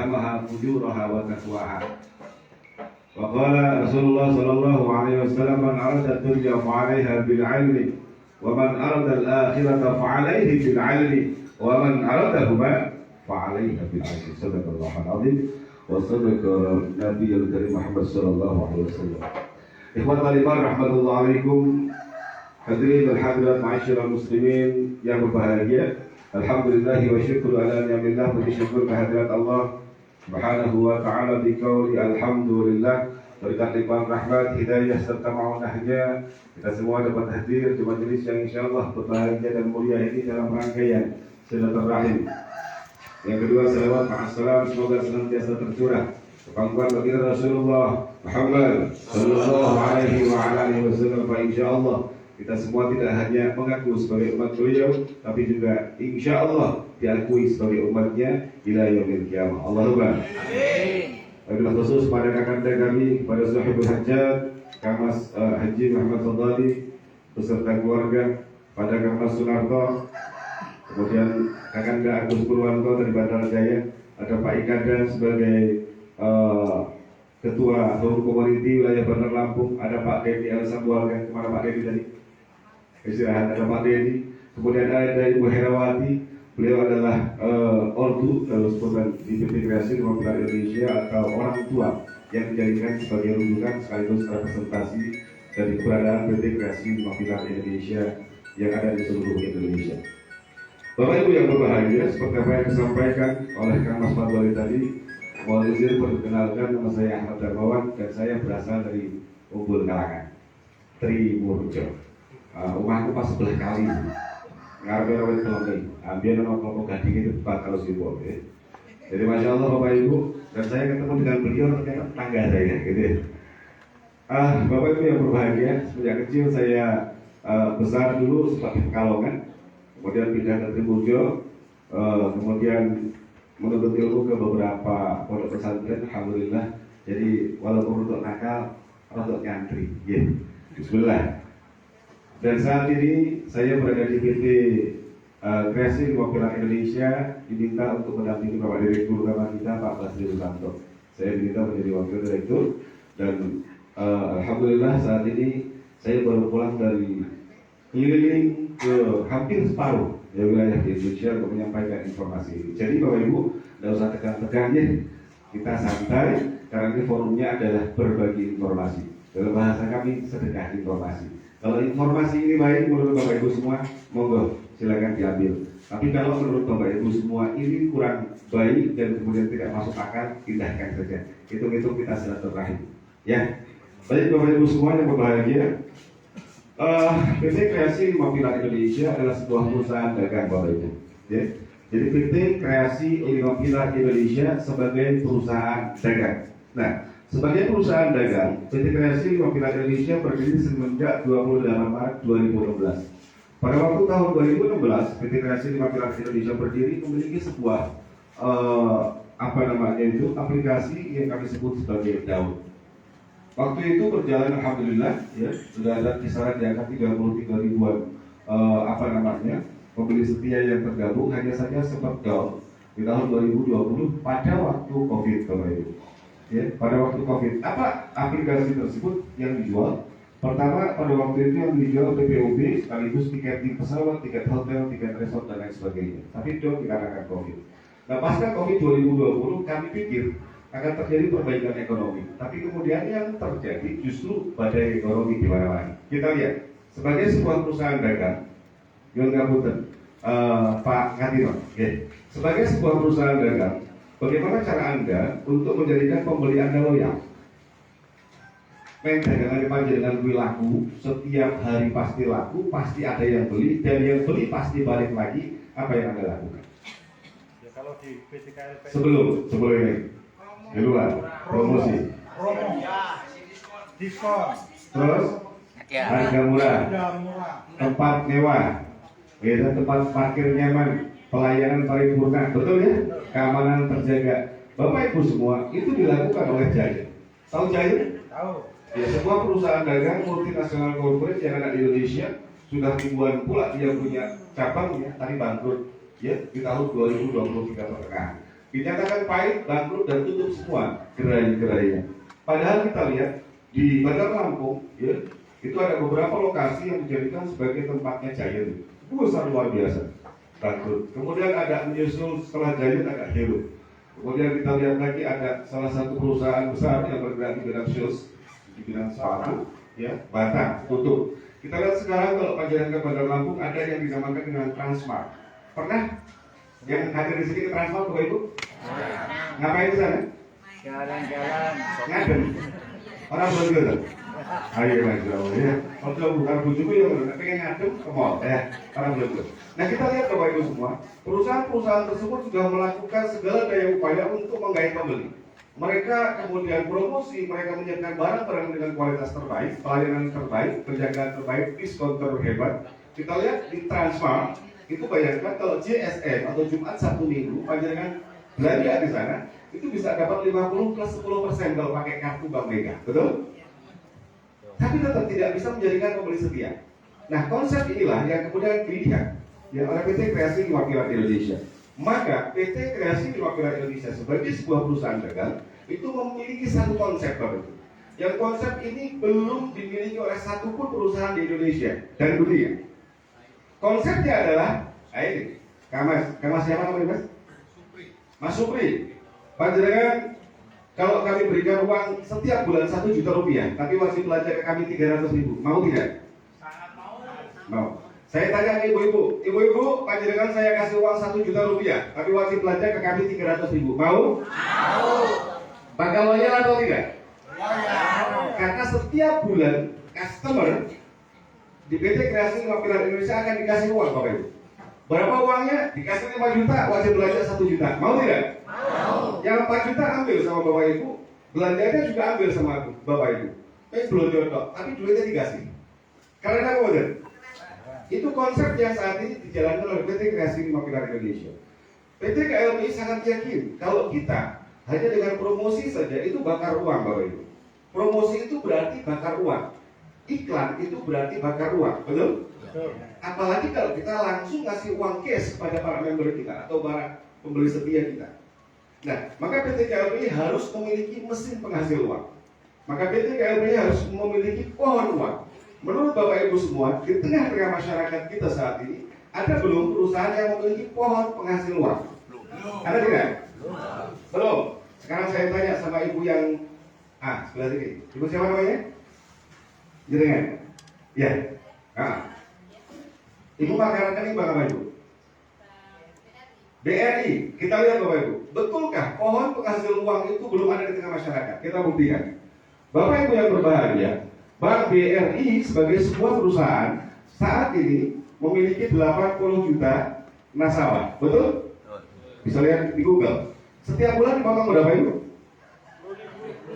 alhamaha fujuraha wa taqwaha. Wa qala Rasulullah sallallahu alaihi wasallam, man arada ad-dunya fa'alaiha bil 'ilmi wa man arada al-akhirata fa'alaihi bil 'ilmi wa man aradahuma fa'alaiha bil 'ilmi. Sadaqallahu al-'azim wa sadaqa Nabiyul Karim Muhammad sallallahu alaihi wasallam. Ikhwatal iman rahmatullahi alaikum. Hadirin dan hadirat ma'asyiral muslimin yang berbahagia. Alhamdulillah wa syukur ala ni'amillah, puji syukur kehadirat Allah Subhanahu wa ta'ala biqauli alhamdulillah. Berikan limpahan rahmat, hidayah serta ma'unahnya kita semua dapat hadir di majelis yang insyaallah berbahagia dan mulia ini dalam rangkaian silaturahim. Yang kedua, salawat ma'assalam semoga senantiasa tercurah kepangkuan baginda Rasulullah Muhammad sallallahu alaihi wa alihi wasallam. Insyaallah kita semua tidak hanya mengaku sebagai umat beliau, tapi juga insya Allah diakui sebagai umatnya ila yaumil qiyamah. Allahumma amin. Wabillahi khusus pada kakanda kami, pada sahibul hajat, Kamas Haji Muhammad Fadali beserta keluarga, pada Kamas Sunarto, kemudian kakanda Agus Purwanto dari Bandar Jaya, ada Pak Ikada sebagai Ketua Forum Komuniti Wilayah Bandar Lampung, ada Pak Dedi El Sambualga, kemana Pak Dedi tadi? Istirahat, ada Pak Dedi, kemudian ada Ibu Herawati, beliau adalah ortu sebutan di PT Kreasi Rumah Pilar Indonesia atau orang tua yang dijadikan sebagai rujukan sekaligus representasi dari keberadaan PT Kreasi Rumah Pilar Indonesia yang ada di seluruh Indonesia. Bapak Ibu yang berbahagia, seperti apa yang disampaikan oleh Kang Mas Fadwali tadi, mohon izin perkenalkan, nama saya Ahmad Darmawan dan saya berasal dari Umbul Kalangan, Trimurjo. Rumahku pas sebelah kali ngarep rawit kelomai biar nama kelompok gading itu bakal sibuk ya. Jadi Masya Allah Bapak Ibu, dan saya ketemu dengan beliau ternyata tangga saya gitu ya. Bapak Ibu yang berbahagia, sejak kecil saya besar dulu sebagai Pekalongan, kemudian pindah ke Trimurjo, kemudian menuntut ilmu ke beberapa pondok pesantren. Alhamdulillah, jadi walaupun untuk nakal, untuk nyantri ya. Bismillah. Dan saat ini saya berada di PT Kreasi Rumah Pilar Indonesia, diminta untuk mendampingi Bapak Direktur Utama kita Pak Basri Susanto. Saya diminta menjadi Wakil Direktur dan alhamdulillah saat ini saya baru pulang dari keliling ke hampir separuh ya wilayah di Indonesia untuk menyampaikan informasi ini. Jadi Bapak Ibu, tidak usah tegang-tegang ya, kita santai karena ini forumnya adalah berbagi informasi. Dalam bahasa kami sedekah informasi. Kalau informasi ini baik menurut Bapak Ibu semua, monggo silakan diambil. Tapi kalau menurut Bapak Ibu semua ini kurang baik dan kemudian tidak masuk akal, pindahkan saja. Hitung-hitung kita silaturahim. Ya, baik Bapak Ibu semua yang berbahagia. PT Kreasi Rumah Pilar Indonesia adalah sebuah perusahaan dagang Bapak Ibu. Ya. Jadi PT Kreasi Rumah Pilar Indonesia sebagai perusahaan dagang. Nah, sebagai perusahaan dagang, PT Kreasi Rumah Pilar Indonesia berdiri semenjak 28 Maret 2016. Pada waktu tahun 2016, PT Kreasi Rumah Pilar Indonesia berdiri memiliki sebuah aplikasi yang kami sebut sebagai Daun. Waktu itu berjalan alhamdulillah, ya sudah ada kisaran di angka 33 ribuan pembeli setia yang tergabung. Hanya saja sempat down di tahun 2020 pada waktu COVID, Bapak Ibu. Ya, pada waktu COVID, apa aplikasi tersebut yang dijual? Pertama, pada waktu itu yang dijual PPOB sekaligus tiket pesawat, tiket hotel, tiket resort dan lain sebagainya. Tapi itu dikarenakan COVID. Nah, pasca COVID 2020 kami pikir akan terjadi perbaikan ekonomi. Tapi kemudian yang terjadi justru badai ekonomi di mana-mana. Kita lihat sebagai sebuah perusahaan dagang, Yon Ngapunten, Pak Ngatino, ya. Sebagai sebuah perusahaan dagang, bagaimana cara Anda untuk menjadikan pembeli Anda loyal? Dagangan panjenengan kuwi laku, setiap hari pasti laku, pasti ada yang beli, dan yang beli pasti balik lagi. Apa yang Anda lakukan? Ya, kalau di PTKLP sebelum ini di luar promosi, diskon, terus harga murah, tempat mewah, ya, tempat parkir nyaman, pelayanan paripurna, betul ya? Keamanan terjaga. Bapak Ibu semua itu dilakukan oleh Giant. Tahu Giant? tahu. Ya, sebuah perusahaan dagang multinasional corporate yang ada di Indonesia, sudah ribuan pula dia punya cabangnya, tadi bangkrut ya di tahun 2023 pertengahan. dinyatakan pahit, bangkrut dan tutup semua gerai-gerainya. Padahal kita lihat di Bandar Lampung, ya, itu ada beberapa lokasi yang dijadikan sebagai tempatnya Giant. Besar luar biasa, bangkrut. Kemudian ada menyusul setelah Giant ada Hero. Kemudian kita lihat lagi ada salah satu perusahaan besar yang bergerak di bidang shoes, di bidang sepatu, ya, Bata, tutup. Kita lihat sekarang kalau pelajaran ke Bandar Lampung ada yang dinamakan dengan Transmart. Pernah yang hadir di sini ke Transmart, Bapak Ibu? Ngapain di sana? Jalan-jalan. Ngadem. Orang belum gitu. Ayo mas, ya. Kalau bukan bujuku ya, pengen ngadem ke mall, ya. Orang belum gitu. Nah kita lihat Bapak Ibu semua, perusahaan-perusahaan tersebut sudah melakukan segala daya upaya untuk menggait pembeli. Mereka kemudian promosi, mereka menyiapkan barang-barang dengan kualitas terbaik, pelayanan terbaik, penjagaan terbaik, diskon terhebat. Kita lihat di Transmart, itu bayangkan kalau JSM atau Jumat Sabtu Minggu, panjangan belanja di sana, itu bisa dapat 50 plus 10% kalau pakai kartu Bank Mega, betul? Tapi tetap tidak bisa menjadikan pembeli setia. Nah konsep inilah yang kemudian dilihat ya oleh PT Kreasi Limapilar Indonesia. Maka PT Kreasi Limapilar Indonesia sebagai sebuah perusahaan dagang itu memiliki satu konsep Bapak Ibu. Yang konsep ini belum dimiliki oleh satupun perusahaan di Indonesia dan dunia. Konsepnya adalah, ini, Kamas siapa namanya Mas? Mas Supri. Panjenengan kalau kami berikan uang setiap bulan 1 juta rupiah, tapi wajib belanja ke kami 300.000, mau tidak? Sangat mau. Mau. Saya tanya ke ibu-ibu, panjenengan saya kasih uang 1 juta rupiah, tapi wajib belanja ke kami 300.000, mau? Mau. Bakal loyal atau tidak? Loyal. Karena setiap bulan customer di PT Kreasi Limapilar Indonesia akan dikasih uang Bapak Ibu. Berapa uangnya? Dikasih 5 juta, wajib belanja 1 juta, mau tidak? Mau. Yang 4 juta ambil sama Bapak Ibu, belanjanya juga ambil sama Bapak Ibu. Belum jodoh, tapi duitnya dikasih. Karena apa betul? Itu konsep yang saat ini dijalankan oleh PT Kreasi Limapilar Indonesia. PT KLBI sangat yakin kalau kita hanya dengan promosi saja itu bakar uang Bapak Ibu. Promosi itu berarti bakar uang. Iklan itu berarti bakar uang, betul? Betul. Apalagi kalau kita langsung ngasih uang cash kepada para member kita atau para pembeli setia kita. Nah, maka PT KLBI harus memiliki mesin penghasil uang. Maka PT KLBI harus memiliki pohon uang. Menurut Bapak Ibu semua, di tengah-tengah masyarakat kita saat ini, ada belum perusahaan yang memiliki pohon penghasil uang? Ada tidak? Belum. Sekarang saya tanya sama ibu yang sebelah sini. Ibu siapa namanya? Jenengan? Ya. Ibu pakai rekening Bang apa Ibu? BRI. Kita lihat Bapak Ibu, betulkah pohon penghasil uang itu belum ada di tengah masyarakat? Kita buktikan. Bapak Ibu yang berbahagia, Bank BRI sebagai sebuah perusahaan saat ini memiliki 80 juta nasabah, betul? Bisa lihat di Google. Setiap bulan dipotong berapa Ibu?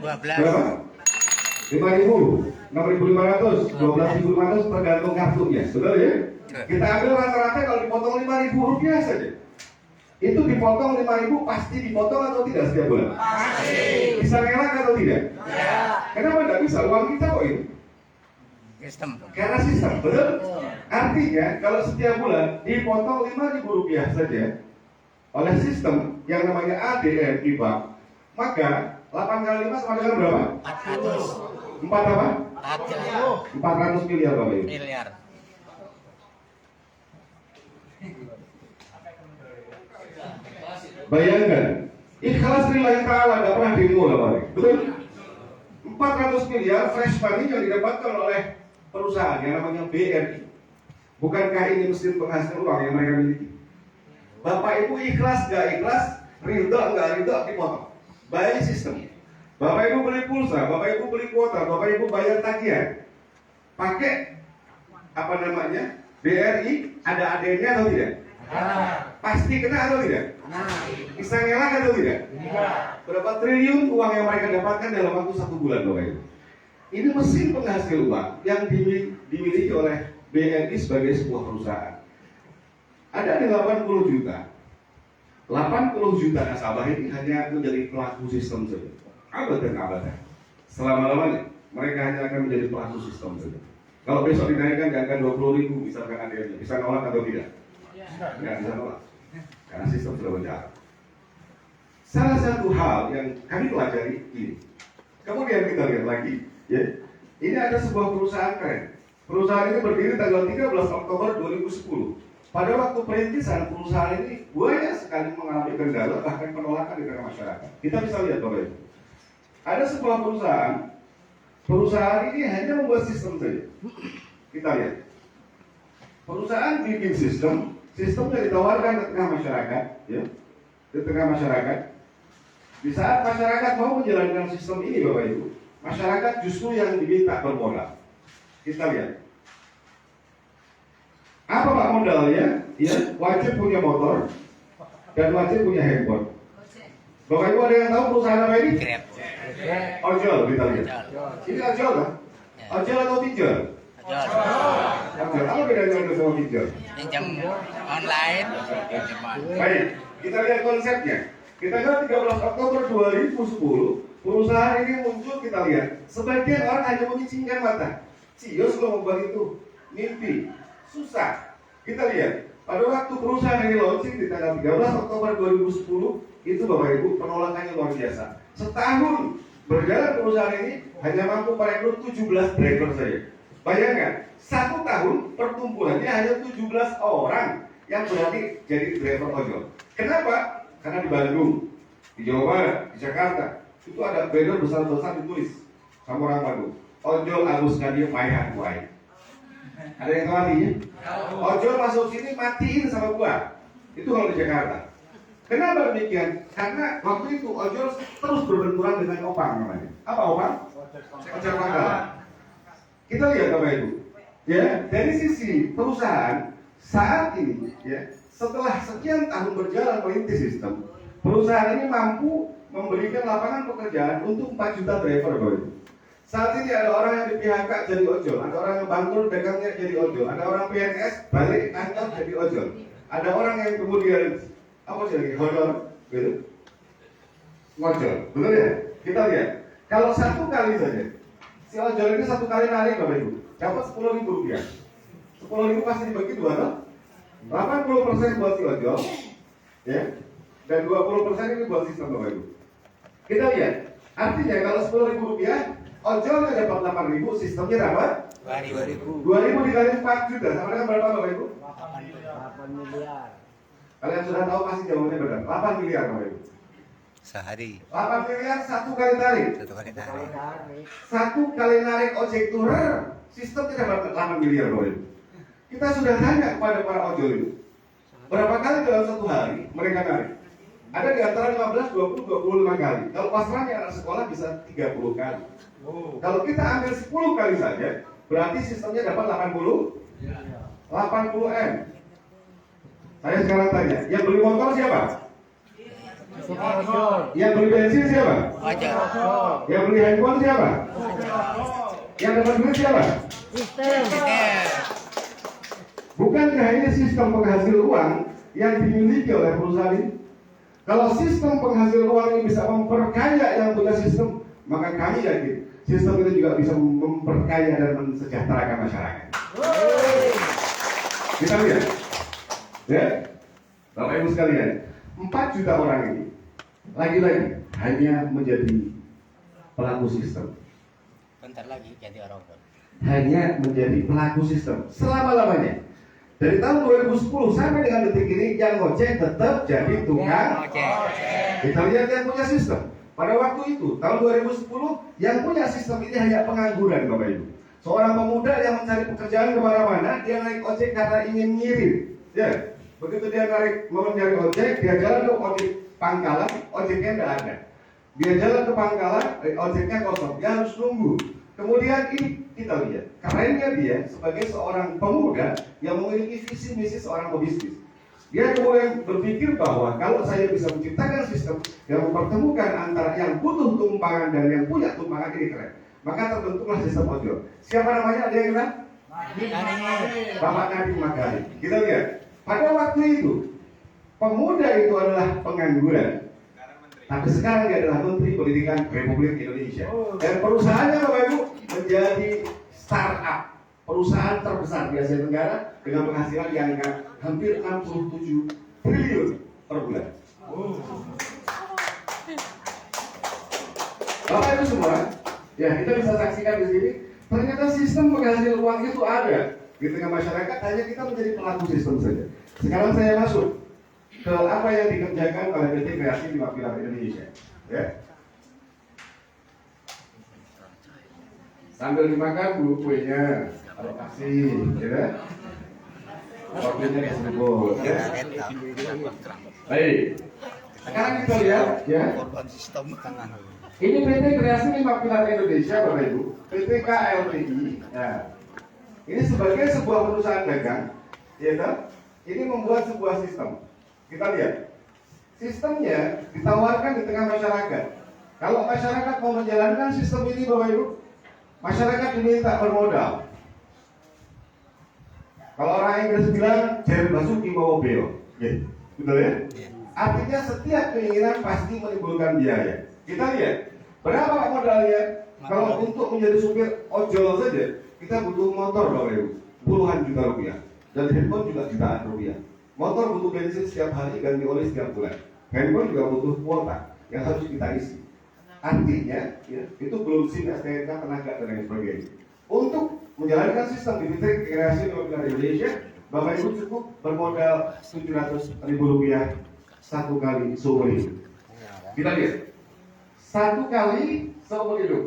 12. Berapa? 5.000, 6.500, 12.500 tergantung kartunya, betul ya? Kita ambil rata-rata kalau dipotong 5.000 rupiah saja. Itu dipotong 5.000 pasti dipotong atau tidak setiap bulan? Pasti. Bisa ngelak atau tidak? Ya. Kenapa tidak bisa? Uang kita kok ini? Sistem. Karena sistem, betul? Artinya kalau setiap bulan dipotong 5.000 rupiah saja oleh sistem yang namanya ADM di bank, maka 8 kali 5 sama dengan berapa? 400. 4 apa? 400 400 miliar Bapak Ibu. miliar. Bayangkan, ikhlas lillahi ta'ala gak pernah demo lah Pak. Betul? 400 miliar fresh money yang didapatkan oleh perusahaan yang namanya BRI. Bukankah ini mesin penghasil uang yang mereka miliki? Bapak Ibu ikhlas gak ikhlas, ridho gak ridho dipotong. By system. Bapak Ibu beli pulsa, Bapak Ibu beli kuota, Bapak Ibu bayar tagihan. Pakai apa namanya? BRI, ada ADN-nya atau tidak? Pasti kena atau tidak? Bisa ngelak atau tidak? Berapa triliun uang yang mereka dapatkan dalam waktu 1 bulan Bapak Ibu? Ini mesin penghasil uang yang dimiliki oleh BRI sebagai sebuah perusahaan. Ada 80 juta. 80 juta nasabah ini hanya menjadi pelaku sistem saja. Abadan. Selama-lamanya mereka hanya akan menjadi pelaku sistem saja. Kalau besok dinaikkan di angka 20.000 misalkan ADN-nya, bisa nolak atau tidak? Nggak bisa nolak. Karena sistem sudah berjalan. salah satu hal yang kami pelajari ini. Kemudian kita lihat lagi, ya. Ini ada sebuah perusahaan keren. Perusahaan ini berdiri tanggal 13 Oktober 2010. Pada waktu perintisan perusahaan ini banyak sekali mengalami kendala bahkan penolakan di tengah masyarakat. Kita bisa lihat Bapak Ibu. Ada sebuah perusahaan. Perusahaan ini hanya membuat sistem saja. Kita lihat. Perusahaan bikin sistemnya ditawarkan ke tengah masyarakat, ya. Di tengah masyarakat. Di saat masyarakat mau menjalankan sistem ini Bapak Ibu, masyarakat justru yang diminta bermodal. Kita lihat. Apa Pak modalnya? Ya, wajib punya motor dan wajib punya handphone. Bapak Ibu ada yang tahu perusahaan apa ini? Grab. Ojol, kita lihat. Ini ojol kan? Ojol atau pinjol? Ojol. Apa bedanya ojol sama pinjol? Pinjam online. Baik, kita lihat konsepnya. Kita lihat 13 Oktober 2010, perusahaan ini muncul, kita lihat. Sebagian orang hanya menyingkirkan mata. Cios lo membuat itu, mimpi, susah. Kita lihat, pada waktu perusahaan ini launching di tanggal 13 Oktober 2010, itu Bapak Ibu penolakannya luar biasa. Setahun berjalan perusahaan ini hanya mampu merekrut 17 driver saja. Bayangkan, 1 tahun pertumbuhannya hanya 17 orang yang berani jadi driver ojol. Kenapa? Karena di Bandung, di Jawa Barat, di Jakarta, itu ada banner besar-besar ditulis sama orang Bandung. Ojol Agus Nadia Maihat Wai. Ada yang tahu artinya? Ojol masuk sini matiin sama gua. Itu kalau di Jakarta. Kenapa demikian? Karena waktu itu ojol terus berbenturan dengan opang namanya. Apa opang? Ojol pangkalan. Kita lihat Bapak Ibu. Ya, dari sisi perusahaan saat ini, ya, setelah sekian tahun berjalan merintis sistem, perusahaan ini mampu memberikan lapangan pekerjaan untuk 4 juta driver Bapak Ibu. Saat ini ada orang yang di PHK jadi ojol, ada orang yang bangkrut dagangnya jadi ojol, ada orang PNS balik kantor jadi ojol, ada orang yang kemudian apa sih lagi hodor, gitu, ngojol, betul ya? Kita lihat, kalau 1 kali saja, si ojol ini 1 kali narik Bapak Ibu, dapat 10.000 rupiah, 10.000 pasti dibagi 2 loh, 80% buat si ojol, ya, dan 20% ini buat sistem Bapak Ibu. Kita lihat, artinya kalau 10.000 rupiah ojolnya dapat 8.000, sistemnya dapat 2.000 dikali 4 juta, sama dengan berapa Bapak Ibu? 8 miliar. Kalian sudah tahu pasti jawabannya benar. 8 miliar Bapak Ibu. Sehari 8 miliar 1 kali tarik. 1 kali tarik. 1 kali narik ojek tourer, sistemnya dapat 8 miliar Bapak Ibu. Kita sudah tanya kepada para ojol itu, berapa kali dalam 1 hari mereka narik? Ada di antara 15, 20, 25 kali. Kalau pasrahnya anak sekolah bisa 30 kali. Kalau kita ambil 10 kali saja, berarti sistemnya dapat 80 M. Saya sekarang tanya, yang beli motor siapa? Yang beli bensin siapa? Ojol. Yang beli handphone siapa? Yang dapat duit siapa? Bukankah ini sistem penghasil uang yang dimiliki oleh perusahaan ini? Kalau sistem penghasil uang ini bisa memperkaya yang punya sistem, maka kami yakin sistem itu juga bisa memperkaya dan mensejahterakan masyarakat. Kita lihat, ya, Bapak Ibu sekalian, 4 juta orang ini lagi-lagi hanya menjadi pelaku sistem. Bentar lagi jadi orang. Hanya menjadi pelaku sistem selama-lamanya. Dari tahun 2010 sampai dengan detik ini, yang ngojek tetap jadi tukang ojek. Kita lihat yang punya sistem. Pada waktu itu, tahun 2010, yang punya sistem ini hanya pengangguran Bapak Ibu. Seorang pemuda yang mencari pekerjaan kemana-mana, dia naik ojek karena ingin ngirim. Ya, begitu dia mau mencari ojek, dia jalan ke ojek pangkalan, ojeknya tidak ada. Dia jalan ke pangkalan, ojeknya kosong, dia harus nunggu. Kemudian ini kita lihat, kerennya dia sebagai seorang pemuda yang memiliki visi misi seorang pebisnis. Dia kemudian berpikir bahwa kalau saya bisa menciptakan sistem yang mempertemukan antara yang butuh tumpangan dan yang punya tumpangan, ini keren. Maka terbentuklah sistem ojol. Siapa namanya? Ada yang kenal? Bapak Nadiem Makarim. Kita lihat, pada waktu itu pemuda itu adalah pengangguran. Tapi sekarang dia adalah Menteri Pendidikan Republik Indonesia. Dan perusahaannya Bapak Ibu menjadi startup, perusahaan terbesar di Asia Tenggara dengan penghasilan yang hampir 67 triliun per bulan. Bapak Ibu semua, ya kita bisa saksikan di sini, ternyata sistem penghasil uang itu ada di tengah masyarakat, hanya kita menjadi pelaku sistem saja. Sekarang saya masuk ke apa yang dikerjakan oleh PT Kreasi 5 Pilar Indonesia. Ya. Sambil dimakan dulu kuenya, alokasi, ya. Waktunya disebut, ya. Baik. Sekarang kita lihat, ya. Korban sistem tengah. Ini PT Kreasi 5 Pilar Indonesia, Bapak Ibu, PT KLPI. Nah, ini sebagai sebuah perusahaan dagang, ya kan? Ini membuat sebuah sistem. Kita lihat, sistemnya ditawarkan di tengah masyarakat. Kalau masyarakat mau menjalankan sistem ini, Bapak Ibu, masyarakat diminta bermodal. Kalau orang Inggris bilang, Jerry Basuki bawa beo, ya, betul ya? Artinya setiap keinginan pasti menimbulkan biaya. Kita lihat, berapa modalnya? Kalau untuk menjadi supir ojol saja, kita butuh motor, Bapak Ibu, puluhan juta rupiah. Dan handphone juga jutaan rupiah. Motor butuh bensin setiap hari, ganti oli setiap bulan. Handphone juga butuh kuota yang harus kita isi. Artinya, ya, itu belum SIM, STNK, tenaga, dan lain sebagainya. Untuk menjalankan sistem di PT Kreasi 5 Pilar Indonesia, Bapak Ibu cukup bermodal Rp700.000 satu kali seumur hidup. Kita lihat, satu kali seumur hidup.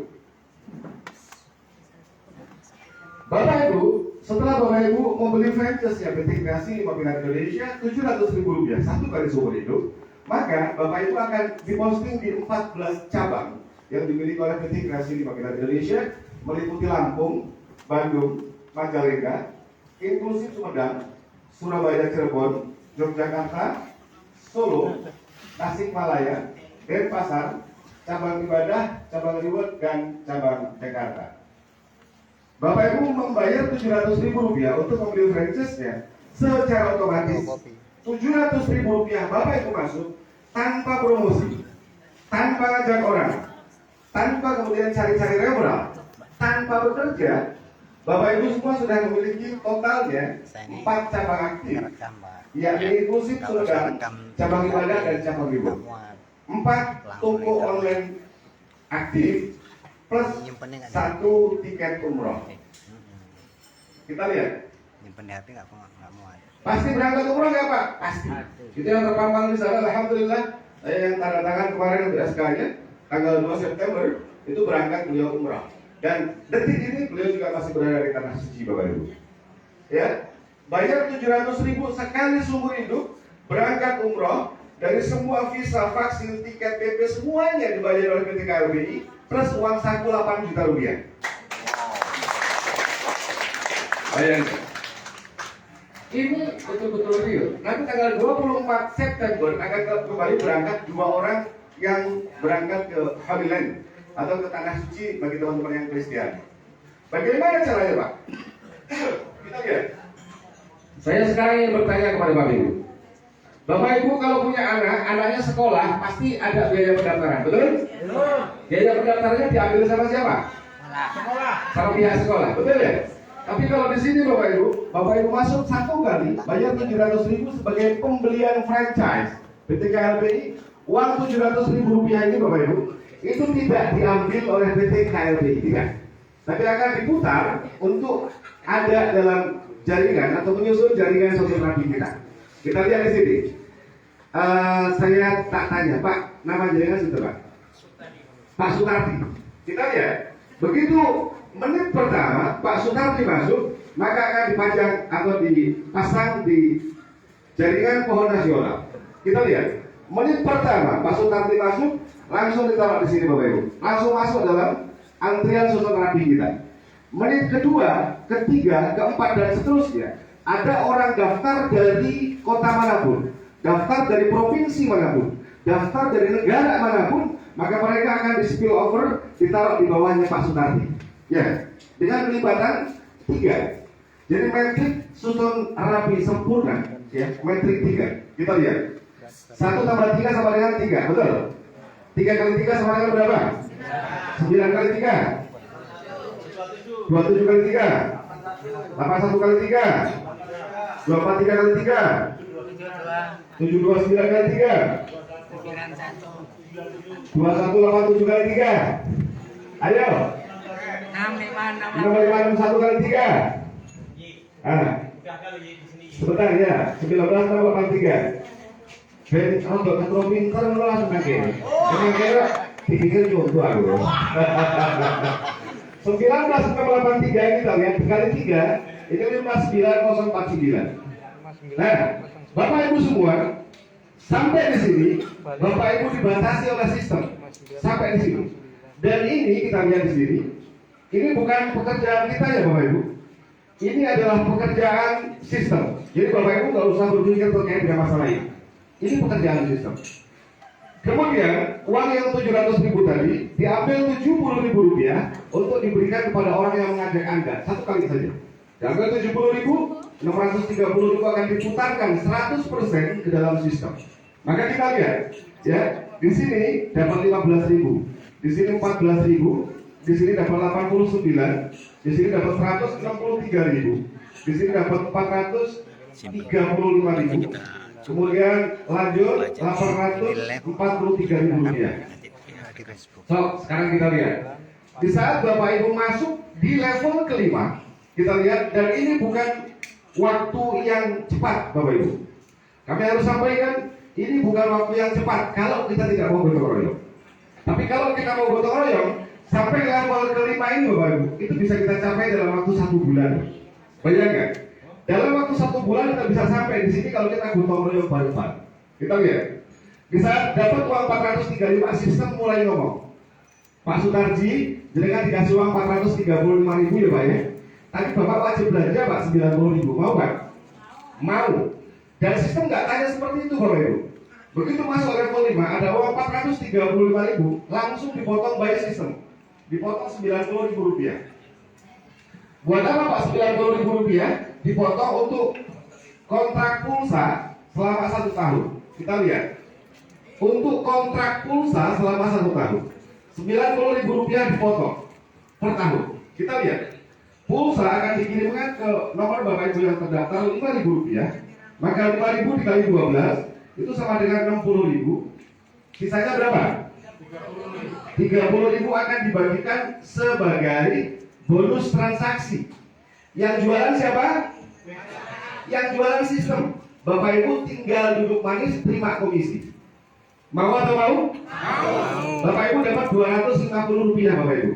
Bapak Ibu, setelah Bapak Ibu membeli franchise-nya PT Kreasi 5 Pilar Indonesia Rp700.000 satu kali seumur hidup, maka Bapak Ibu akan diposting di 14 cabang yang dimiliki oleh PT Kreasi 5 Pilar Indonesia, meliputi Lampung, Bandung, Majalengka, inklusif Sumedang, Surabaya, Cirebon, Yogyakarta, Solo, Tasikmalaya, Denpasar, cabang Ibadah, cabang Reward, dan cabang Jakarta. Bapak Ibu membayar Rp700.000 untuk membeli franchise-nya secara otomatis. Rp700.000 Bapak Ibu masuk tanpa promosi, tanpa ngajak orang, tanpa kemudian cari-cari referral, tanpa bekerja. Bapak Ibu semua sudah memiliki totalnya 4 cabang aktif, yakni inklusif Sumedang, cabang Ibadah, dan cabang Reward. 4 toko online aktif plus 1 tiket umroh. Kita lihat. Nyimpen di hati nggak mau ada. Pasti berangkat umroh nggak Pak? Pasti. Itu yang terpampang di sana. Alhamdulillah. Saya yang tanda tangan kemarin untuk SK-nya tanggal 2 September itu berangkat beliau umroh. Dan detik ini beliau juga masih berada di tanah suci, Bapak Ibu. Ya, bayar Rp700.000 sekali seumur hidup, berangkat umroh, dari semua visa, vaksin, tiket, PP semuanya dibayar oleh PT KLPI plus uang saku Rp8 juta. Bayangkan. Ini betul-betul real. Nanti tanggal 24 September akan kembali berangkat 2 orang yang berangkat ke Holy Land atau ke tanah suci bagi teman-teman yang Kristen. Bagaimana caranya, Pak? Kita lihat. Saya sekarang ingin bertanya kepada Bapak Ibu. Bapak Ibu kalau punya anak, anaknya sekolah pasti ada biaya pendaftaran, betul? Betul. Biaya pendaftarannya diambil sama siapa? Sekolah. Sama pihak sekolah, betul ya? Tapi kalau di sini Bapak Ibu masuk satu kali bayar Rp700.000 sebagai pembelian franchise PT KLPI. Uang Rp700.000 ini Bapak Ibu itu tidak diambil oleh PT KLPI, tidak. Tapi akan diputar untuk ada dalam jaringan atau menyusun jaringan sosial rapi kita. Kita lihat di sini. Saya tak tanya, Pak, nama jaringan sudah Pak? Pak Sutardi. Kita lihat. Begitu menit pertama Pak Sutardi masuk, maka akan dipajang atau dipasang di jaringan pohon nasional. Kita lihat. Menit pertama Pak Sutardi masuk, langsung ditaruh di sini Bapak Ibu. Langsung masuk dalam antrian sosial rapi kita. Menit kedua, ketiga, keempat, dan seterusnya. Ada orang daftar dari kota manapun, daftar dari provinsi manapun, daftar dari negara manapun, maka mereka akan di spill over, ditaruh di bawahnya Pak Sutardi. Ya, dengan pelibatan 3. Jadi metrik susun rapi sempurna, ya, metrik 3. Kita lihat. 1 tambah 3 sama dengan 3, betul? 3 kali 3 sama dengan berapa? 9 kali 3. 27 kali 3. 81 kali 3. 24 3 kali 3. 729 kali 3. 2187 kali 3. Ayo. 6561 kali 3. Sebentar ya. 19 tambah 83. Ben untuk ketua pintar lo langsung nangkir. Kira-kira dipikir contoh aku. 19,83 kita lihat dikali 3 itu 59049. Nah, Bapak Ibu semua sampai di sini, Bapak Ibu dibatasi oleh sistem sampai di sini. Dan ini kita lihat di sini, ini bukan pekerjaan kita ya Bapak Ibu. Ini adalah pekerjaan sistem. Jadi Bapak Ibu nggak usah berpikir terkait dengan masalah ini. Ini pekerjaan sistem. Kemudian uang yang 700.000 tadi diambil 70.000 rupiah untuk diberikan kepada orang yang mengajak Anda satu kali saja. Diambil 70.000, 630.000 akan diputarkan 100% ke dalam sistem. Maka kita lihat, ya di sini dapat 15.000, di sini 14.000, di sini dapat 89, di sini dapat 163.000, di sini dapat 435.000. Kemudian lanjut 843.000 rupiah. So, sekarang kita lihat. Di saat Bapak Ibu masuk di level kelima, kita lihat, dan ini bukan waktu yang cepat Bapak Ibu. Kami harus sampaikan, ini bukan waktu yang cepat kalau kita tidak mau gotong royong. Tapi kalau kita mau gotong royong, sampai level kelima ini Bapak Ibu, itu bisa kita capai dalam waktu 1 bulan. Bayangkan. Dalam waktu 1 bulan kita bisa sampai di sini kalau kita gotong royong bareng-bareng. Kita lihat. Di saat dapat uang 435, sistem mulai ngomong. Pak Sutarji, jenengan dikasih uang 435.000 ya Pak ya. Tadi Bapak wajib belanja Pak 90.000, mau Pak? Mau. Dan sistem nggak tanya seperti itu Bapak Ibu. Begitu masuk level 5, ada uang 435.000, langsung dipotong by sistem. Dipotong 90.000 rupiah. Buat apa Pak 90.000 rupiah? Dipotong untuk kontrak pulsa selama 1 tahun. Kita lihat. Untuk kontrak pulsa selama 1 tahun, 90.000 rupiah dipotong per tahun. Kita lihat. Pulsa akan dikirimkan ke nomor Bapak Ibu yang terdaftar 5.000 rupiah. Maka 5.000 dikali 12 itu sama dengan 60.000. Sisanya berapa? 30.000 akan dibagikan sebagai bonus transaksi. Yang jualan siapa? Yang jualan sistem. Bapak Ibu tinggal duduk manis terima komisi. Mau atau mau? Bapak Ibu dapat 250 rupiah Bapak Ibu.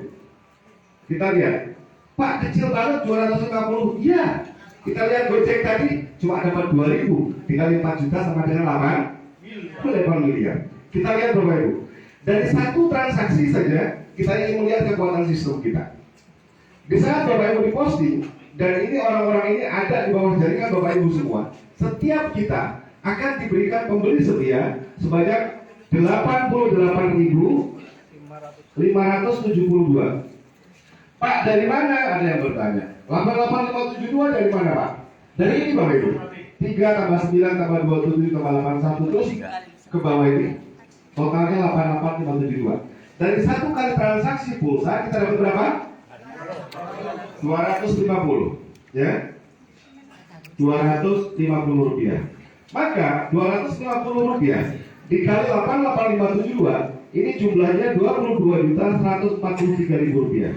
Kita lihat. Pak kecil banget 250. Iya. Kita lihat Gojek tadi cuma dapat 2.000 dikali 4 juta sama dengan 8 miliar. Kita lihat Bapak Ibu. Dari satu transaksi saja kita ingin melihat kekuatan sistem kita. Di saat Bapak Ibu diposting, dan ini orang-orang ini ada di bawah jaringan Bapak Ibu semua. Setiap kita akan diberikan pembeli setia sebanyak 88.572. Pak dari mana? Ada yang bertanya. 88.572 dari mana Pak? Dari ini Bapak Ibu. 3 tambah 9 tambah 27 tambah 81 terus ke bawah ini. Totalnya 88.572. Dari satu kali transaksi pulsa kita dapat berapa? 250, ya, 250 rupiah. Maka 250 rupiah dikali 88.572 ini jumlahnya 22.143.000 rupiah.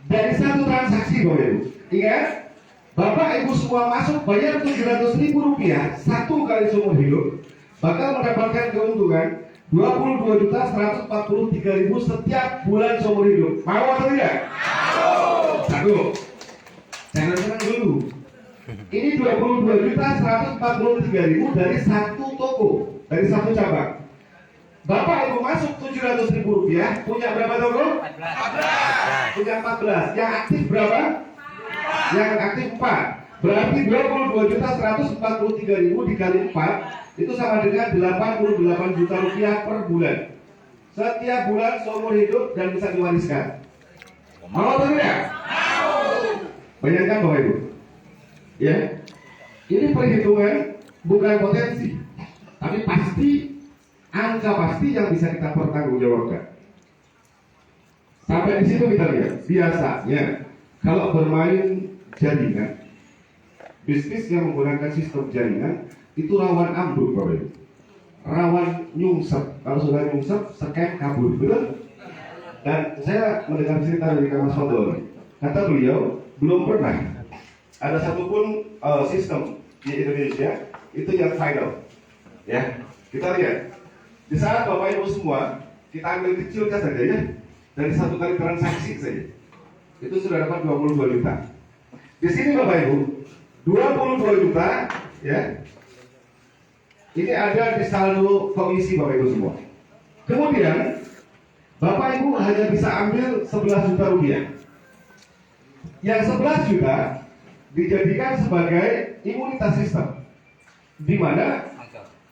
Dari satu transaksi Bapak Ibu. Ingat, Bapak Ibu semua masuk bayar 700.000 rupiah satu kali seumur hidup bakal mendapatkan keuntungan 22.143.000 setiap bulan seumur hidup. Mau atau tidak? Satu, jangan dulu. Ini 22.143.000 dari satu toko, dari satu cabang. Bapak Ibu masuk 700.000 rupiah, punya berapa toko? 14. Punya 14. Yang aktif berapa? Yang aktif 4. Berarti 22.143.000 dikali 4 itu sama dengan 88 juta rupiah per bulan. Setiap bulan seumur hidup dan bisa diwariskan. Mau atau tidak? Bayangkan Bapak Ibu, ya, ini perhitungan bukan potensi, tapi pasti angka pasti yang bisa kita pertanggungjawabkan. Sampai di situ kita lihat, biasanya kalau bermain jaringan, bisnis yang menggunakan sistem jaringan itu rawan ambruk Bapak Ibu. rawan nyungsep. Kalau sudah nyungsep, scam kabur, betul? Dan saya mendengar cerita dari Kak Mas Fadol. Kata beliau, belum pernah ada satupun sistem di Indonesia itu yang final. Ya, kita lihat. Di saat Bapak Ibu semua, kita ambil kecilkan saja ya, dari satu kali transaksi saja, itu sudah dapat 22 juta. Di sini Bapak Ibu, 22 juta, ya. Ini ada di saldo komisi Bapak Ibu semua. Kemudian Bapak Ibu hanya bisa ambil 11 juta rupiah. Yang 11 juta dijadikan sebagai imunitas sistem, di mana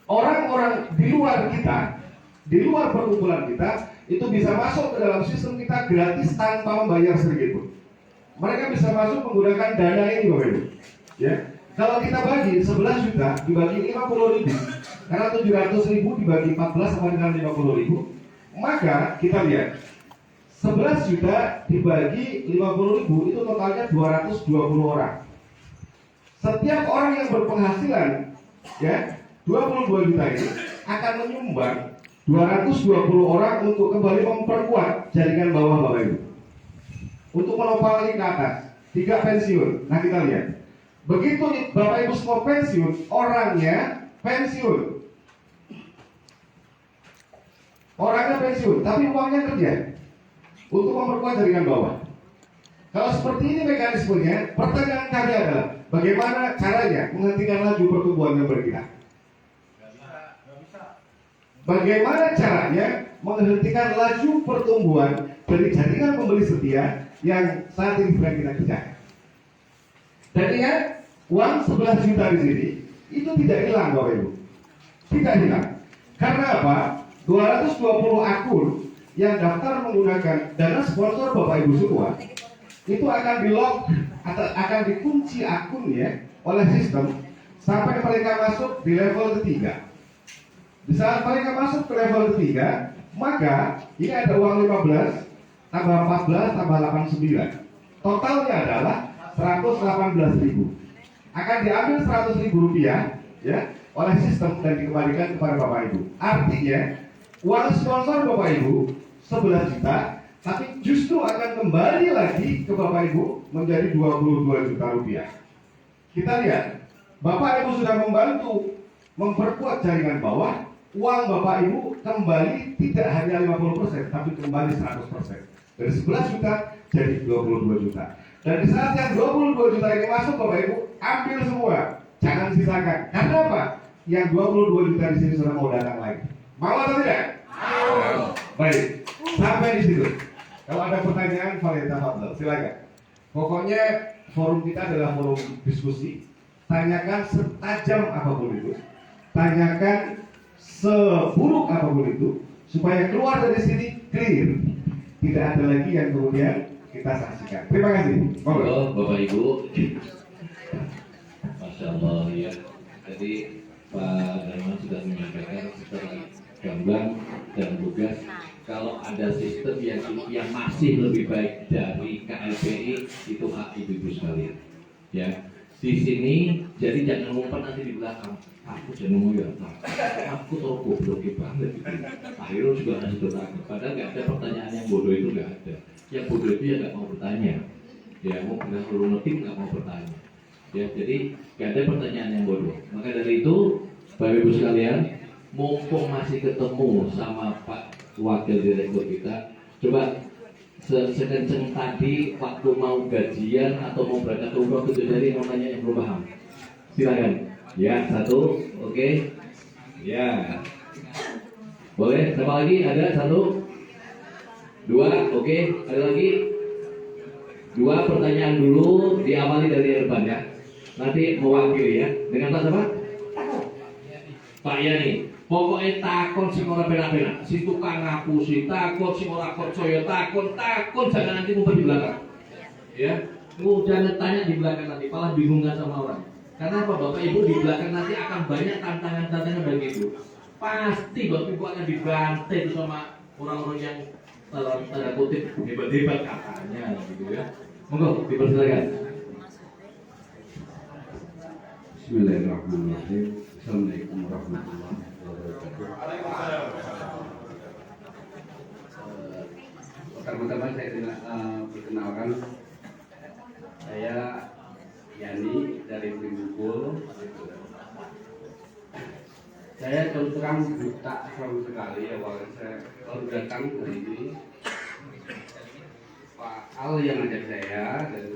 orang-orang di luar kita, di luar perkumpulan kita, itu bisa masuk ke dalam sistem kita gratis tanpa membayar sedikit pun. Mereka bisa masuk menggunakan dana ini Bapak Ibu. Ya. Kalau kita bagi 11 juta dibagi 50.000, karena 700.000 dibagi 14 sama dengan 50.000, maka kita lihat 11 juta dibagi 50.000 itu totalnya 220 orang. Setiap orang yang berpenghasilan ya 22 juta ini akan menyumbang 220 orang untuk kembali memperkuat jaringan bawah Bapak Ibu, untuk menopang lagi ke atas, 3 pensiun. Nah kita lihat, begitu Bapak Ibu semua pensiun, orangnya pensiun, tapi uangnya kerja untuk memperkuat jaringan bawah. Kalau seperti ini mekanismenya, pertanyaan kami adalah bagaimana caranya menghentikan laju pertumbuhan member kita? Bagaimana caranya menghentikan laju pertumbuhan dari jaringan pembeli setia yang saat ini sedang kita kerjakan? Dan ingat, uang 11 juta di sini itu tidak hilang Bapak Ibu, tidak hilang. Karena apa? 220 akun yang daftar menggunakan dana sponsor Bapak Ibu semua itu akan di-lock atau akan dikunci akunnya oleh sistem sampai mereka masuk di level ketiga. Di saat mereka masuk ke level ketiga, maka ini ada uang 15 tambah 14 tambah 89. Totalnya adalah 118.000. Akan diambil 100.000 rupiah ya oleh sistem dan dikembalikan kepada Bapak Ibu. Artinya uang sponsor Bapak Ibu 11 juta, tapi justru akan kembali lagi ke Bapak Ibu menjadi 22 juta rupiah. Kita lihat, Bapak Ibu sudah membantu memperkuat jaringan bawah. Uang Bapak Ibu kembali tidak hanya 50%, tapi kembali 100%. Dari 11 juta jadi 22 juta. Dan di saat yang 22 juta ini masuk Bapak Ibu, ambil semua, jangan sisakan. Karena apa? Yang 22 juta di sini sudah mau datang lagi. Mau atau tidak? Mau. Baik, sampai di situ. Kalau ada pertanyaan, Valenta Fadl, silakan. Pokoknya forum kita adalah forum diskusi. Tanyakan setajam apapun itu, tanyakan seburuk apapun itu, supaya keluar dari sini clear. Tidak ada lagi yang kemudian kita saksikan. Terima kasih. Halo Bapak Ibu, Masya Allah ya. Jadi Pak Darman sudah menyampaikan secara gamblang dan lugas kalau ada sistem yang masih lebih baik dari KLPI itu hak ibu-ibu sekalian. Ya, di sini jadi jangan ngumpet nanti di belakang. Aku jangan ngomong ya, aku tahu goblok banget gitu. Akhirnya juga ngasih bertanya. Padahal nggak ada pertanyaan yang bodoh itu nggak ada. Yang bodoh itu ya nggak mau bertanya. Ya mau nggak perlu ngetik nggak mau bertanya. Ya jadi nggak ada pertanyaan yang bodoh. Maka dari itu, Bapak Ibu sekalian, mumpung masih ketemu sama Pak Wakil Direktur kita, coba sekenceng tadi waktu mau gajian atau mau berangkat umroh itu dari mau tanya yang belum paham. Silakan. Ya, satu, oke. Ya. Boleh, siapa lagi? Ada satu, dua, oke. Ada lagi? Dua pertanyaan dulu, diawali dari depan ya. Nanti mewakili ya. Dengan Pak siapa? Pak Yani. Pokoknya takon sing ora penak-penak, si tukang ngapusi takon, si ora percaya takon, jangan nanti ngumpet di belakang. Ya, jangan tanya di belakang nanti, malah bingungkan sama orang. Karena apa Bapak Ibu di belakang nanti akan banyak tantangan-tantangan bagi Ibu. Pasti Bapak Ibu akan dibantai sama orang-orang yang tanda kutip hebat-hebat katanya, gitu ya. Monggo dipersilakan. Bismillahirrahmanirrahim. Assalamualaikum warahmatullahi wabarakatuh. Pertama-tama saya perkenalkan, saya Yani dari Bungkul. Saya terus terang buta sama sekali awalnya saya baru datang hari ini. Pak Al yang ngajak saya dan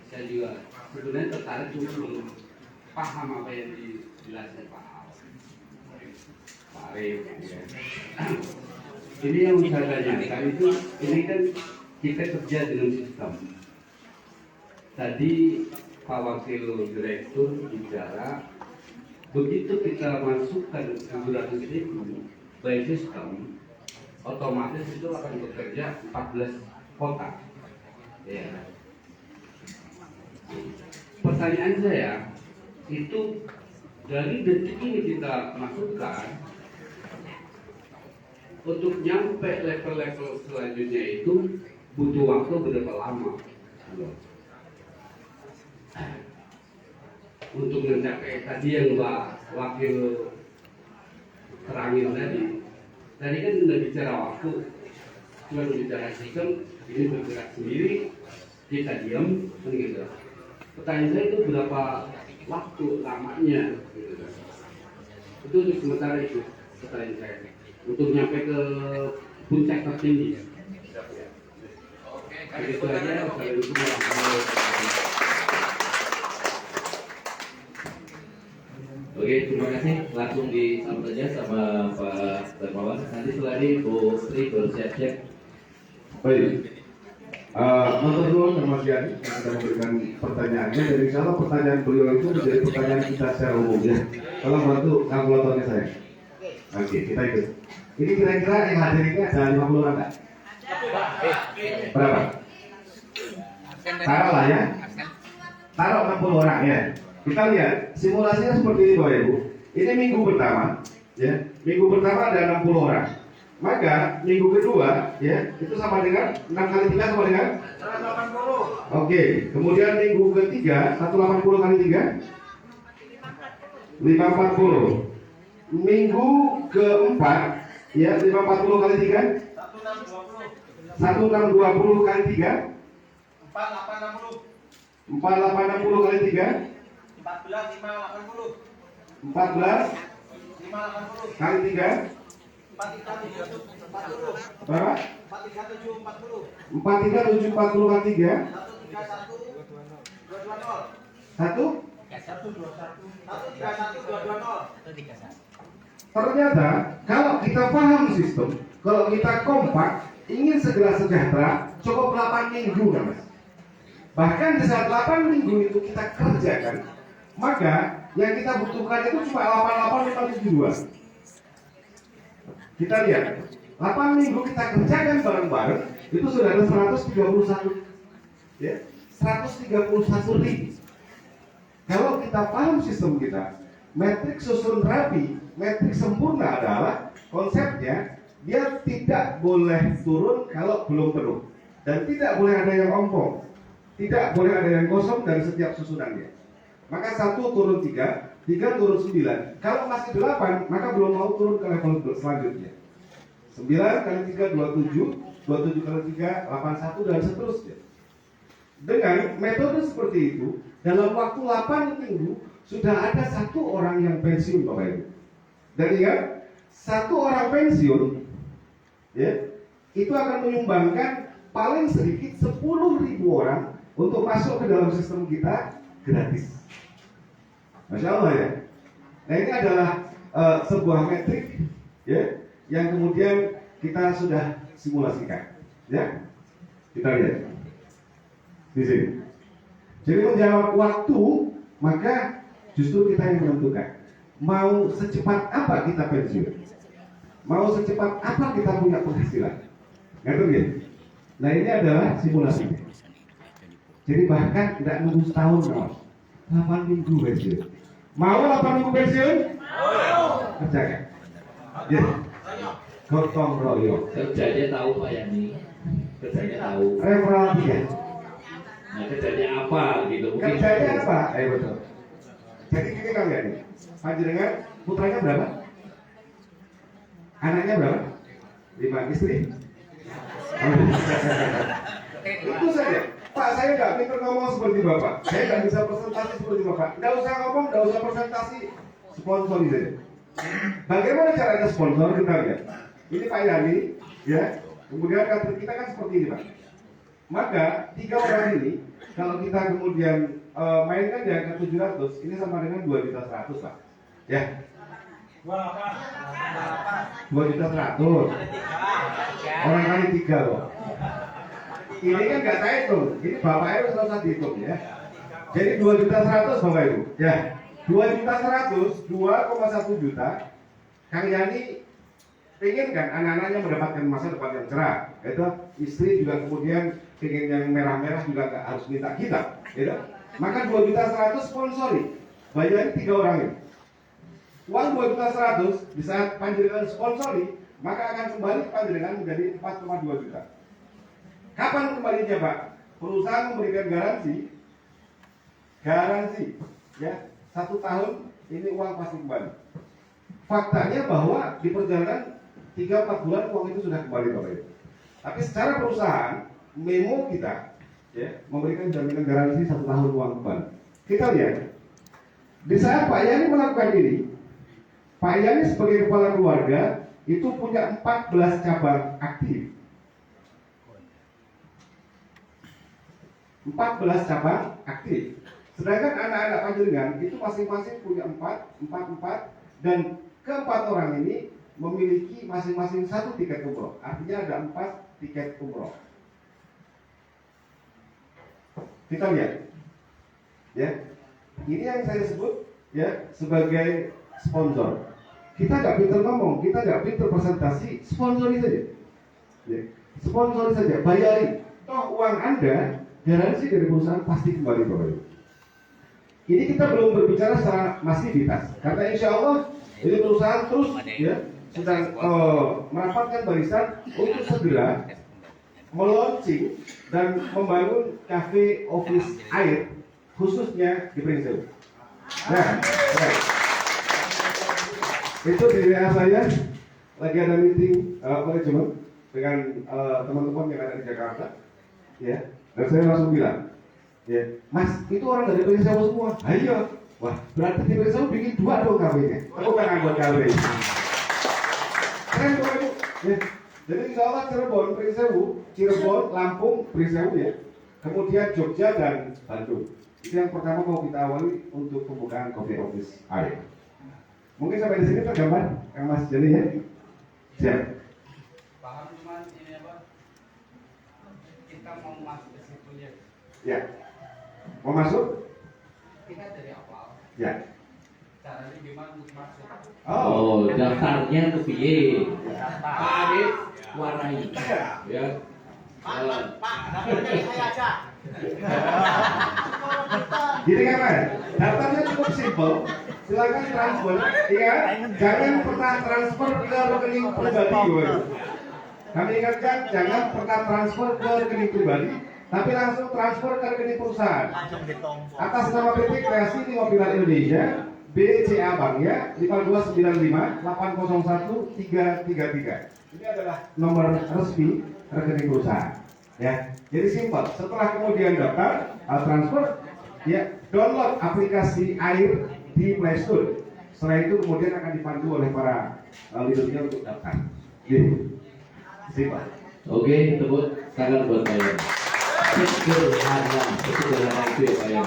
saya juga sebenarnya tertarik cuma belum paham apa yang dijelaskan Pak Al. Pak Arif, ya. Ini yang saya tanyakan itu, ini kan kita kerja dengan sistem. Tadi Pak Wakil Direktur bicara, begitu kita masukkan 700.000 by system, otomatis itu akan bekerja 14 kota. Ya. Pertanyaan saya, itu dari detik ini kita masukkan, untuk nyampe level-level selanjutnya itu butuh waktu berapa lama? Untuk mencapai tadi yang Pak Wakil terangin tadi kan sudah bicara waktu, cuma bicara sistem, ini bergerak sendiri, kita diam, kan gitu. Pertanyaan saya itu berapa waktu lamanya? Gitu. Itu untuk sementara itu pertanyaan saya. Untuk nyampe ke puncak tertinggi. Begitu aja. Oke, terima kasih. Langsung disambut aja sama Pak Darmawan. Nanti setelah ini Bu Sri bersiap-siap. Baik. Matur nuwun Mas Yani yang sudah memberikan pertanyaannya, dan insya Allah pertanyaan beliau itu menjadi pertanyaan kita secara umum ya. Tolong bantu kalkulatornya saya. Oke, kita ikut. Ini kira-kira yang hadir ini ada 50 orang nggak? Berapa? Taruh lah ya. Taruh 60 orang ya. Kita lihat simulasinya seperti ini Bapak Ibu. Ini minggu pertama, ya. Minggu pertama ada 60 orang. Maka minggu kedua, ya, itu sama dengan 6 kali 3 sama dengan 180. Oke. Kemudian minggu ketiga 180 kali 3 540. Minggu keempat, ya, 540 kali 3 1620 kali 3 4860 kali 3 14 kali 3 berapa? 43740 kali 3 Ternyata kalau kita paham sistem, kalau kita kompak, ingin segera sejahtera, cukup 8 minggu kan Mas. Bahkan di saat 8 minggu itu kita kerjakan, maka yang kita butuhkan itu cuma 88572. Kita lihat, 8 minggu kita kerjakan bareng-bareng, itu sudah ada 131, ya, 131.000. Kalau kita paham sistem kita, metrik susun rapi, metrik sempurna adalah konsepnya dia tidak boleh turun kalau belum penuh, dan tidak boleh ada yang ompong, tidak boleh ada yang kosong dari setiap susunannya. Maka 1 turun 3, 3 turun 9. Kalau masih 8, maka belum mau turun ke level selanjutnya. 9 kali 3 27, 27 kali 3 81 dan seterusnya. Dengan metode seperti itu, dalam waktu 8 minggu sudah ada 1 orang yang pensiun Bapak Ibu. Dan ingat, 1 orang pensiun, ya, itu akan menyumbangkan paling sedikit 10.000 orang untuk masuk ke dalam sistem kita gratis. Masya Allah ya. Nah ini adalah sebuah metrik, ya, yang kemudian kita sudah simulasikan, ya. Kita lihat di sini. Jadi menjawab waktu, maka justru kita yang menentukan mau secepat apa kita pensiun, mau secepat apa kita punya penghasilan, ngerti ya? Nah ini adalah simulasi. Jadi bahkan tidak nunggu setahun, 8 minggu pensiun. Mau 8 minggu pensiun? Mau. Kerjakan. Ya. Gotong royong. Kerjanya tahu Pak Yani. Kerjanya tahu. Referral 3. Nah kerjanya apa gitu? Kerjanya apa? Betul. Jadi gini Kang Yani, panjenengan putranya berapa? Anaknya berapa? 5. Istri? Itu saja. Pak, saya nggak pinter ngomong seperti Bapak. Saya nggak bisa presentasi seperti Bapak. Nggak usah ngomong, nggak usah presentasi. Sponsor saja. Bagaimana caranya sponsor? Kita lihat. Ini Pak Yani, ya. Kemudian kita kan seperti ini, Pak. Maka 3 orang ini, kalau kita kemudian mainkan di angka 700, ini sama dengan 2.100.000, Pak. Ya. 2.100.000. Orang kali 3 loh. Ini kan nggak saya hitung. Ini Bapak Ibu sudah usah dihitung ya. Jadi 2.100.000 Bapak Ibu. Ya. 2.100.000, 2,1 juta. Kang Yani ingin kan anak-anaknya mendapatkan masa depan yang cerah. Itu istri juga kemudian ingin yang merah-merah juga nggak harus minta kita. Gitu. Maka 2.100.000 sponsori. Bayarin 3 orang ini. Uang 2.100.000 di saat panjenengan sponsori, maka akan kembali panjenengan menjadi 4,2 juta. Kapan kembalinya, Pak? Perusahaan memberikan garansi, ya 1 tahun ini uang pasti kembali. Faktanya bahwa di perjalanan 3-4 bulan uang itu sudah kembali, Bapak Ibu. Tapi secara perusahaan, memo kita, ya, memberikan jaminan garansi 1 tahun uang kembali. Kita lihat, di saat Pak Yani melakukan ini, Pak Yani sebagai kepala keluarga itu punya 14 cabang aktif. 14 cabang aktif. Sedangkan anak-anak panjenengan itu masing-masing punya 4, dan keempat orang ini memiliki masing-masing 1 tiket umroh. Artinya ada 4 tiket umroh. Kita lihat, ya, ini yang saya sebut ya sebagai sponsor. Kita nggak pinter ngomong, kita nggak pinter presentasi, sponsori saja. Ya, sponsori saja, bayarin. Toh uang Anda garansi dari perusahaan pasti kembali, Bapak Ibu. Ini kita belum berbicara secara masivitas, karena insya Allah ini perusahaan terus ya sedang merapatkan barisan untuk segera meluncing dan membangun cafe office air khususnya di Prinsewu. Nah, baik. Itu di WA saya lagi ada meeting manajemen dengan teman-teman yang ada di Jakarta, ya. Dan saya langsung bilang, ya, Mas, itu orang dari Prinsewu semua. Ayo, wah, berarti di Prinsewu bikin 2 dong kafenya. Aku kan anggota kafe. Keren Bapak Ibu. Ya. Jadi insya Allah Cirebon, Prinsewu, Cirebon, Lampung, Prinsewu ya. Kemudian Jogja dan Bandung. Itu yang pertama mau kita awali untuk pembukaan coffee office air. Mungkin sampai di sini tergambar, Kang Mas Jeli ya. Siap. Paham, cuman ini apa? Kita mau masuk ke situ ya. Ya. Mau masuk? Kita dari awal. Ya. Caranya gimana untuk masuk? Oh, daftarnya tuh piye? Pak Adit warnai. Ya. Jadi kan, daftarnya cukup simpel. Silakan transfer, ya. Jangan pernah transfer ke rekening pribadi. Kami ingatkan, jangan pernah transfer ke rekening pribadi, tapi langsung transfer ke rekening perusahaan. Atas nama PT Kreasi Limopilar Indonesia, BCA Bank ya, 5295 801 333. Ini adalah nomor resmi rekening perusahaan. Ya, jadi simpel. Setelah kemudian daftar, transfer, ya, download aplikasi air di Play Store. Setelah itu kemudian akan dipandu oleh para leadernya untuk daftar. Jadi, simpel. Oke, tepuk tangan buat saya. Sederhana itu ya Pak ya.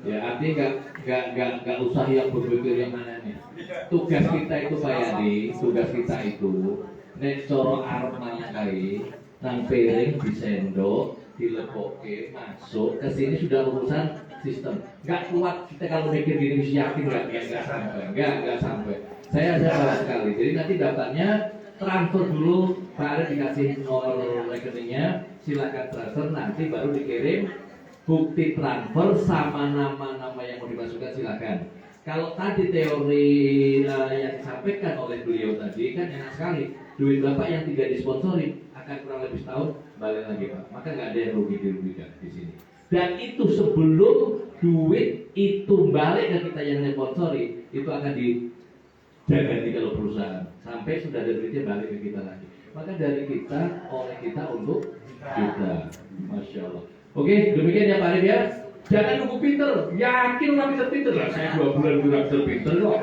Ya, artinya nggak usah yang berpikir yang mananya. Tugas kita itu Pak Yani, tugas kita itu nek coro arep nangkai, nang piring disendok, dilepoke, masuk ke sini sudah urusan sistem. Nggak kuat kita kalau mikir gini mesti yakin nggak sampai. Saya salah sekali. Jadi nanti daftarnya transfer dulu, Pak Arif dikasih nomor rekeningnya, silakan transfer, nanti baru dikirim bukti transfer sama nama-nama yang mau dimasukkan silakan. Kalau tadi teori yang disampaikan oleh beliau tadi kan enak sekali, duit Bapak yang tidak disponsori akan kurang lebih setahun balik lagi Pak, maka nggak ada yang dirugikan di sini. Dan itu sebelum duit itu balik ke kita yang sponsori, itu akan ganti kalau perusahaan sampai sudah ada duitnya balik ke kita lagi. Maka dari kita, oleh kita untuk kita. Masya Allah. Oke, demikian ya Pak Arif ya. Jangan nunggu pinter, yakin orang pinter-pinter lah. Saya 2 bulan udah pinter kok.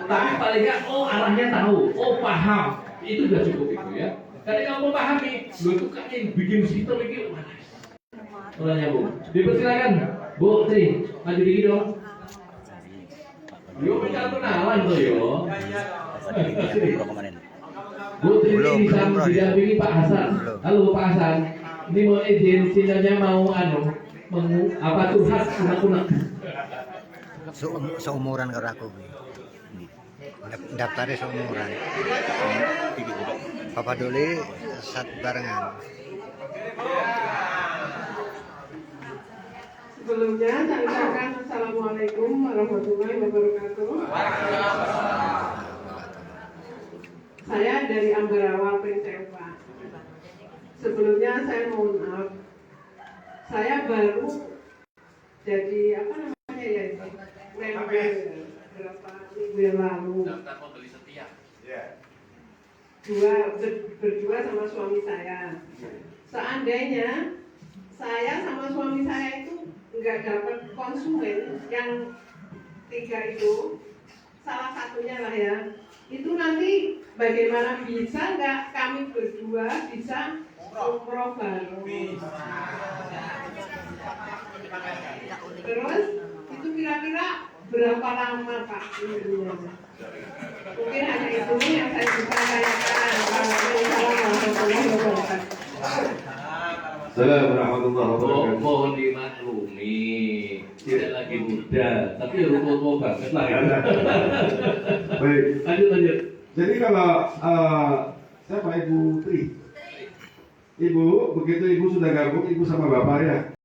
Tapi paling nggak, oh arahnya tahu, oh paham. Itu sudah cukup itu ya. Karena kamu pahami, lu itu kan yang bikin sistem itu. Orangnya Bu, dipersilakan Bu Tri, maju dikit dong. Yo minta kenalan tuh yo. Umroh kemarin. Bu Tri Belum, ini bisa belum, didampingi Pak Hasan. Belum. Halo Pak Hasan, ini mau izin sinanya mau apa curhat unek-unek. Seumuran karo aku. Daftarnya seumuran. Papa Doli sat barengan. Sebelumnya saya ucapkan Assalamualaikum warahmatullahi wabarakatuh. Saya dari Ambarawa, Prinsewa. Sebelumnya saya mohon maaf. Saya baru jadi apa namanya ya itu? Member berapa minggu yang lalu. Daftar pembeli setia. Berdua sama suami saya. Seandainya saya sama suami saya itu nggak dapat konsumen yang 3 itu, salah satunya lah ya, itu nanti bagaimana bisa nggak kami berdua bisa umroh bareng. Terus itu kira-kira berapa lama Pak? Mungkin hanya itu yang saya bisa tanyakan. Assalamualaikum warahmatullahi wabarakatuh. Mohon dimaklumi, tidak lagi muda, tapi rumput banget lah ya. Baik. Lanjut. Jadi kalau siapa Ibu Tri? Ibu, begitu Ibu sudah gabung, Ibu sama Bapak ya.